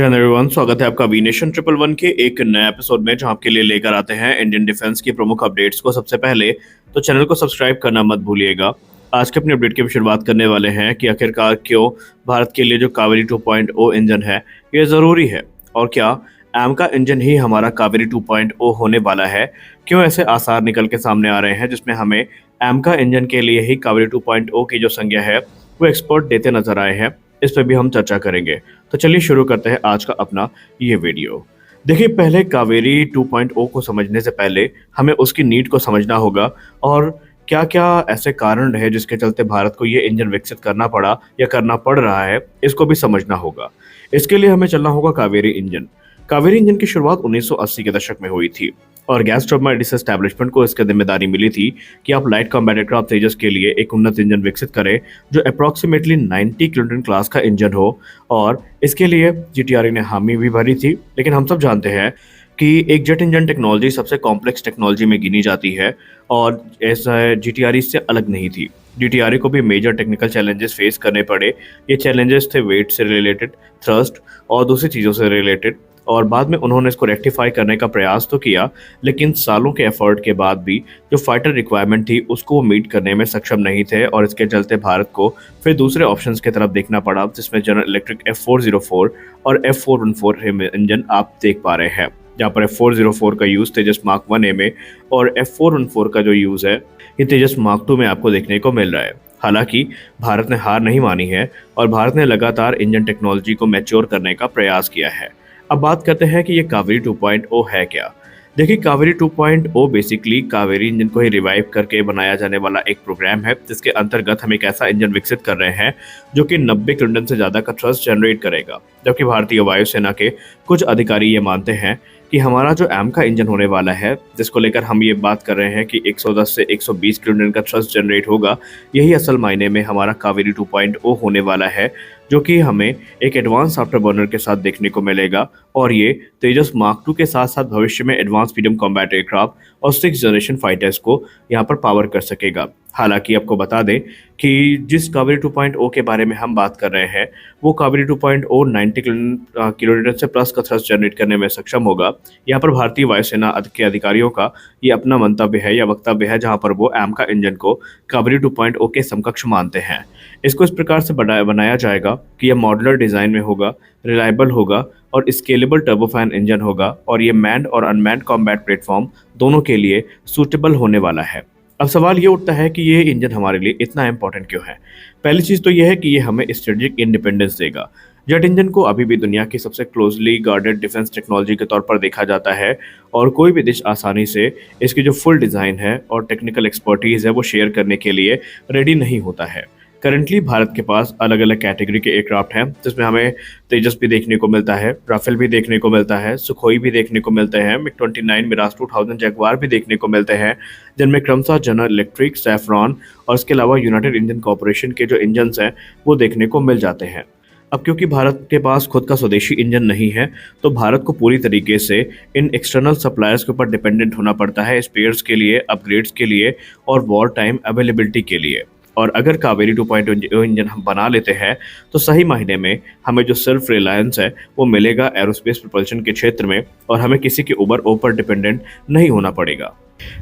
Everyone, स्वागत है आपका वीनेशन ट्रिपल वन के एक नए एपिसोड में, जहां आपके लिए लेकर आते हैं इंडियन डिफेंस की प्रमुख अपडेट्स को। सबसे पहले तो चैनल को सब्सक्राइब करना मत भूलिएगा। आज के अपनी अपडेट की शुरुआत करने वाले हैं कि आखिरकार क्यों भारत के लिए जो कावेरी 2.0 इंजन है ये ज़रूरी है, और क्या एमका इंजन ही हमारा कावेरी 2.0 होने वाला है। क्यों ऐसे आसार निकल के सामने आ रहे हैं जिसमें हमें एमका इंजन के लिए ही कावेरी 2.0 की जो संज्ञा है वो एक्सपर्ट देते नजर आए हैं। इस पर भी हम चर्चा करेंगे। तो चलिए शुरू करते हैं आज का अपना ये वीडियो। देखिए, पहले कावेरी 2.0 को समझने से पहले हमें उसकी नीड को समझना होगा, और क्या क्या ऐसे कारण रहे जिसके चलते भारत को ये इंजन विकसित करना पड़ा या करना पड़ रहा है, इसको भी समझना होगा। इसके लिए हमें चलना होगा कावेरी इंजन। कावेरी इंजन की शुरुआत 1980 के दशक में हुई थी, और गैस टर्बाइन एस्टेब्लिशमेंट को इसकी जिम्मेदारी मिली थी कि आप लाइट कॉम्बैट एयरक्राफ्ट तेजस के लिए एक उन्नत इंजन विकसित करें जो अप्रॉक्सीमेटली 90 किलोन्यूटन क्लास का इंजन हो। और इसके लिए जीटीआरई ने हामी भी भरी थी, लेकिन हम सब जानते हैं कि एक जेट इंजन टेक्नोलॉजी सबसे कॉम्प्लेक्स टेक्नोलॉजी में गिनी जाती है, और ऐसा जीटीआरई से अलग नहीं थी। जीटीआरई को भी मेजर टेक्निकल चैलेंजेस फेस करने पड़े। ये चैलेंजेस थे वेट से रिलेटेड, थ्रस्ट और दूसरी चीज़ों से रिलेटेड, और बाद में उन्होंने इसको रेक्टिफाई करने का प्रयास तो किया, लेकिन सालों के एफर्ट के बाद भी जो फाइटर रिक्वायरमेंट थी उसको वो मीट करने में सक्षम नहीं थे, और इसके चलते भारत को फिर दूसरे ऑप्शंस की तरफ देखना पड़ा, जिसमें जनरल इलेक्ट्रिक F404 और F414 इंजन आप देख पा रहे हैं। जहाँ पर F404 का यूज़ तेजस मार्क 1A में, और F414 का जो यूज़ है ये तेजस मार्क 2 में आपको देखने को मिल रहा है। हालांकि भारत ने हार नहीं मानी है, और भारत ने लगातार इंजन टेक्नोलॉजी को मैच्योर करने का प्रयास किया है। अब बात करते हैं कि ये कावेरी 2.0 है क्या। देखिए, कावेरी 2.0 बेसिकली कावेरी इंजन को ही रिवाइव करके बनाया जाने वाला एक प्रोग्राम है, जिसके अंतर्गत हम एक ऐसा इंजन विकसित कर रहे हैं जो कि 90 किलोन्यूटन से ज़्यादा का थ्रस्ट जनरेट करेगा। जबकि भारतीय वायुसेना के कुछ अधिकारी ये मानते हैं कि हमारा जो एमका इंजन होने वाला है, जिसको लेकर हम ये बात कर रहे हैं कि 110 से 120 किलोन्यूटन का थ्रस्ट जनरेट होगा, यही असल मायने में हमारा कावेरी 2.0 होने वाला है, जो कि हमें एक एडवांस आफ्टर बर्नर के साथ देखने को मिलेगा। और ये तेजस मार्क 2 के साथ साथ भविष्य में एडवांस मीडियम कॉम्बैट एयरक्राफ्ट और 6th जनरेशन फाइटर्स को यहाँ पर पावर कर सकेगा। हालांकि आपको बता दें कि जिस कावेरी 2.0 के बारे में हम बात कर रहे हैं, वो कावेरी 2.0 90 किलोमीटर से प्लस का थ्रस्ट जनरेट करने में सक्षम होगा। यहाँ पर भारतीय वायुसेना के अधिकारियों का ये अपना मंतव्य है या वक्तव्य है, जहाँ पर वो एमका इंजन को कावेरी 2.0 के समकक्ष मानते हैं। इसको इस प्रकार से बनाया जाएगा कि यह मॉड्यूलर डिज़ाइन में होगा, रिलायबल होगा और स्केलेबल टर्बोफैन इंजन होगा, और ये मैन्ड और अनमैन्ड कॉम्बैट प्लेटफॉर्म दोनों के लिए सूटेबल होने वाला है। अब सवाल ये उठता है कि ये इंजन हमारे लिए इतना इंपॉर्टेंट क्यों है। पहली चीज़ तो ये है कि ये हमें स्ट्रेटेजिक इंडिपेंडेंस देगा। जेट इंजन को अभी भी दुनिया की सबसे क्लोजली गार्डेड डिफेंस टेक्नोलॉजी के तौर पर देखा जाता है, और कोई भी देश आसानी से इसकी जो फुल डिज़ाइन है और टेक्निकल एक्सपर्टीज़ है वो शेयर करने के लिए रेडी नहीं होता है। करंटली भारत के पास अलग अलग कैटेगरी के एयरक्राफ्ट हैं, जिसमें हमें तेजस भी देखने को मिलता है, राफेल भी देखने को मिलता है, सुखोई भी देखने को मिलते हैं, MiG-29, मिराज 2000, जगुआर भी देखने को मिलते हैं, जिनमें क्रमशः जनरल इलेक्ट्रिक, सैफ्रॉन और इसके अलावा यूनाइटेड इंजन कॉर्पोरेशन के जो इंजन्स हैं वो देखने को मिल जाते हैं। अब क्योंकि भारत के पास खुद का स्वदेशी इंजन नहीं है, तो भारत को पूरी तरीके से इन एक्सटर्नल सप्लायर्स के ऊपर डिपेंडेंट होना पड़ता है, स्पेयर्स के लिए, अपग्रेड्स के लिए और वॉर टाइम अवेलेबिलिटी के लिए। और अगर कावेरी 2.0 इंजन हम बना लेते हैं तो सही मायने में हमें जो सेल्फ रिलायंस है वो मिलेगा एरोस्पेस प्रोपल्शन के क्षेत्र में, और हमें किसी के ऊपर डिपेंडेंट नहीं होना पड़ेगा।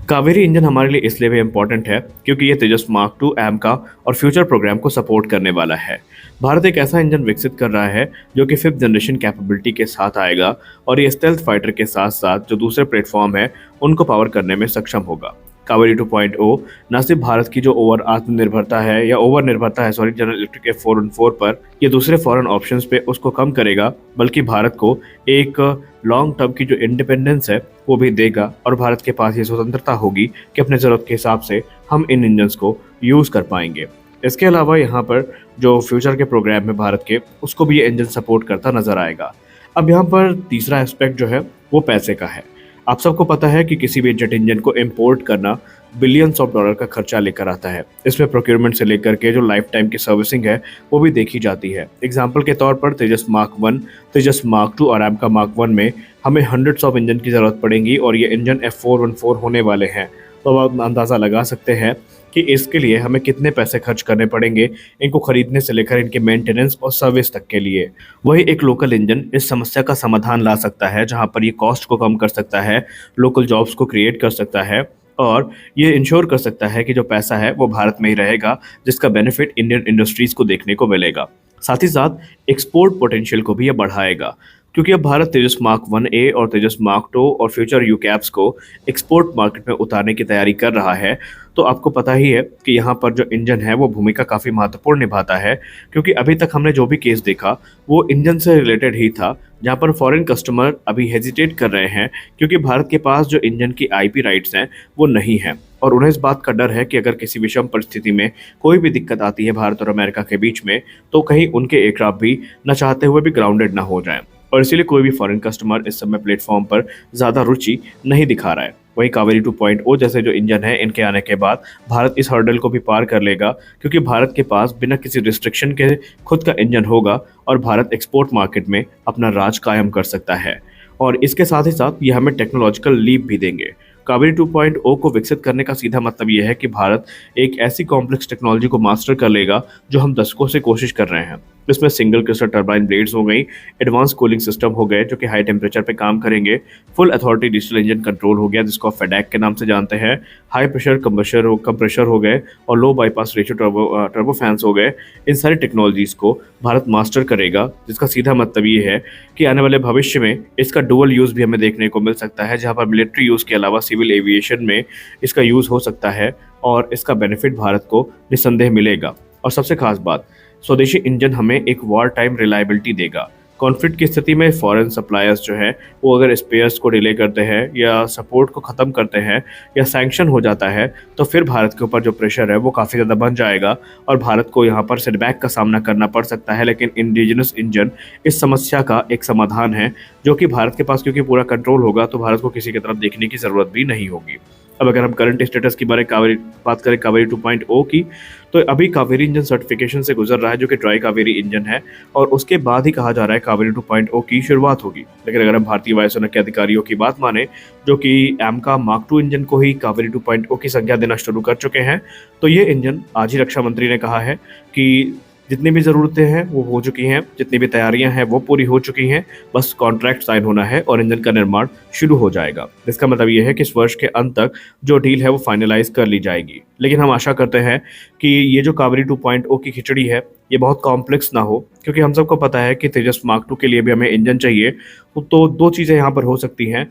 कावेरी इंजन हमारे लिए इसलिए भी इम्पोर्टेंट है क्योंकि ये तेजस मार्क 2 एमका और फ्यूचर प्रोग्राम को सपोर्ट करने वाला है। भारत एक ऐसा इंजन विकसित कर रहा है जो कि 5th जनरेशन कैपेबिलिटी के साथ आएगा, और ये स्टेल्थ फाइटर के साथ साथ जो दूसरे प्लेटफॉर्म है उनको पावर करने में सक्षम होगा। कावेरी 2.0 न सिर्फ भारत की जो ओवर निर्भरता है जनरल इलेक्ट्रिक F414 पर, ये दूसरे फॉरेन ऑप्शंस पे उसको कम करेगा, बल्कि भारत को एक लॉन्ग टर्म की जो इंडिपेंडेंस है वो भी देगा, और भारत के पास ये स्वतंत्रता होगी कि अपने ज़रूरत के हिसाब से हम इन इंजन्स को यूज़ कर पाएंगे। इसके अलावा यहाँ पर जो फ्यूचर के प्रोग्राम है भारत के, उसको भी ये इंजन सपोर्ट करता नजर आएगा। अब यहाँ पर तीसरा एस्पेक्ट जो है वो पैसे का है। आप सबको पता है कि किसी भी जेट इंजन को इंपोर्ट करना बिलियंस ऑफ डॉलर का खर्चा लेकर आता है। इसमें प्रोक्योरमेंट से लेकर के जो लाइफ टाइम की सर्विसिंग है वो भी देखी जाती है। एग्जाम्पल के तौर पर तेजस मार्क 1, तेजस मार्क 2 और एमका मार्क 1 में हमें हंड्रेड्स ऑफ इंजन की ज़रूरत पड़ेगी, और ये इंजन F414 होने वाले हैं। तो अब आप अंदाज़ा लगा सकते हैं कि इसके लिए हमें कितने पैसे खर्च करने पड़ेंगे, इनको खरीदने से लेकर इनके मेंटेनेंस और सर्विस तक के लिए। वही एक लोकल इंजन इस समस्या का समाधान ला सकता है, जहाँ पर ये कॉस्ट को कम कर सकता है, लोकल जॉब्स को क्रिएट कर सकता है और ये इंश्योर कर सकता है कि जो पैसा है वो भारत में ही रहेगा, जिसका बेनिफिट इंडियन इंडस्ट्रीज़ को देखने को मिलेगा। साथ ही साथ एक्सपोर्ट पोटेंशियल को भी ये बढ़ाएगा, क्योंकि अब भारत तेजस मार्क 1A और तेजस मार्क 2 और फ्यूचर यूकैप्स को एक्सपोर्ट मार्केट में उतारने की तैयारी कर रहा है। तो आपको पता ही है कि यहाँ पर जो इंजन है वो भूमिका काफ़ी महत्वपूर्ण निभाता है, क्योंकि अभी तक हमने जो भी केस देखा वो इंजन से रिलेटेड ही था, जहाँ पर फॉरेन कस्टमर अभी हेजिटेट कर रहे हैं क्योंकि भारत के पास जो इंजन की आईपी राइट्स हैं वो नहीं हैं और उन्हें इस बात का डर है कि अगर किसी विषम परिस्थिति में कोई भी दिक्कत आती है भारत और अमेरिका के बीच में, तो कहीं उनके एयरक्राफ्ट भी न चाहते हुए भी ग्राउंडेड ना हो जाएं और इसीलिए कोई भी फॉरेन कस्टमर इस समय प्लेटफॉर्म पर ज़्यादा रुचि नहीं दिखा रहा है। वही कावेरी 2.0 जैसे जो इंजन है, इनके आने के बाद भारत इस हर्डल को भी पार कर लेगा, क्योंकि भारत के पास बिना किसी रिस्ट्रिक्शन के खुद का इंजन होगा और भारत एक्सपोर्ट मार्केट में अपना राज कायम कर सकता है। और इसके साथ ही साथ ये हमें टेक्नोलॉजिकल लीप भी देंगे। कावेरी 2.0 को विकसित करने का सीधा मतलब ये है कि भारत एक ऐसी कॉम्प्लेक्स टेक्नोलॉजी को मास्टर कर लेगा जो हम दशकों से कोशिश कर रहे हैं। इसमें सिंगल क्रिस्टल टर्बाइन ब्लेड्स हो गई, एडवांस कूलिंग सिस्टम हो गए जो कि हाई टेम्परेचर पे काम करेंगे, full authority digital engine control हो गया जिसको आप फेडैक के नाम से जानते हैं, हाई प्रेशर कंप्रेशर हो गए और लो बाईपास रेशियो टर्बो फैंस हो गए। इन सारी टेक्नोलॉजीज़ को भारत मास्टर करेगा, जिसका सीधा मतलब ये है कि आने वाले भविष्य में इसका डुअल यूज़ भी हमें देखने को मिल सकता है, जहाँ पर मिलिट्री यूज़ के अलावा सिविल एविएशन में इसका यूज़ हो सकता है और इसका बेनिफिट भारत को निस्संदेह मिलेगा। और सबसे खास बात, स्वदेशी इंजन हमें एक वॉर टाइम रिलायबिलिटी देगा। कॉन्फ्लिक्ट की स्थिति में फॉरेन सप्लायर्स जो है वो अगर स्पेयर्स को डिले करते हैं या सपोर्ट को ख़त्म करते हैं या सैंक्शन हो जाता है, तो फिर भारत के ऊपर जो प्रेशर है वो काफ़ी ज़्यादा बन जाएगा और भारत को यहाँ पर सेटबैक का सामना करना पड़ सकता है। लेकिन इंडिजिनस इंजन इस समस्या का एक समाधान है, जो कि भारत के पास क्योंकि पूरा कंट्रोल होगा तो भारत को किसी की तरफ देखने की ज़रूरत भी नहीं होगी। अब अगर हम करंट स्टेटस की बात करें कावेरी 2.0 की, तो अभी कावेरी इंजन सर्टिफिकेशन से गुजर रहा है जो कि ट्राई कावेरी इंजन है और उसके बाद ही कहा जा रहा है कावेरी 2.0 की शुरुआत होगी। लेकिन अगर हम भारतीय वायुसेना के अधिकारियों की बात माने जो कि एमका मार्क 2 इंजन को ही कावेरी 2.0 की संज्ञा देना शुरू कर चुके हैं, तो ये इंजन आज ही रक्षा मंत्री ने कहा है कि जितनी भी ज़रूरतें हैं वो हो चुकी हैं, जितनी भी तैयारियां हैं वो पूरी हो चुकी हैं, बस कॉन्ट्रैक्ट साइन होना है और इंजन का निर्माण शुरू हो जाएगा। इसका मतलब ये है कि इस वर्ष के अंत तक जो डील है वो फाइनलाइज कर ली जाएगी। लेकिन हम आशा करते हैं कि ये जो कावेरी 2.0 की खिचड़ी है ये बहुत कॉम्प्लेक्स ना हो, क्योंकि हम सबको पता है कि तेजस मार्क 2 के लिए भी हमें इंजन चाहिए। तो दो चीज़ें यहाँ पर हो सकती हैं।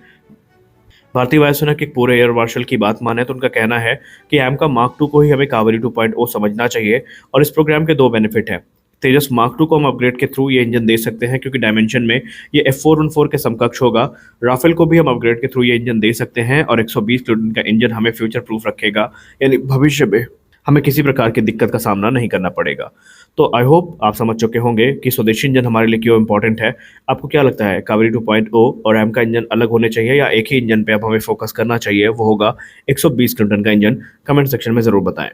भारतीय वायुसेना के पूरे एयर मार्शल की बात माने तो उनका कहना है कि एमका मार्क 2 को ही हमें कावेरी 2.0 समझना चाहिए और इस प्रोग्राम के दो बेनिफिट हैं। तेजस मार्क 2 को हम अपग्रेड के थ्रू ये इंजन दे सकते हैं क्योंकि डायमेंशन में ये F414 के समकक्ष होगा। राफेल को भी हम अपग्रेड के थ्रू ये इंजन दे सकते हैं और 120 किलोन्यूटन का इंजन हमें फ्यूचर प्रूफ रखेगा, यानी भविष्य में हमें किसी प्रकार की दिक्कत का सामना नहीं करना पड़ेगा। तो आई होप आप समझ चुके होंगे कि स्वदेशी इंजन हमारे लिए क्यों इंपॉर्टेंट है। आपको क्या लगता है, कावेरी 2.0 और एम का इंजन अलग होने चाहिए या एक ही इंजन पे अब हमें फोकस करना चाहिए, वो होगा 120 किलोटन का इंजन? कमेंट सेक्शन में ज़रूर बताएं।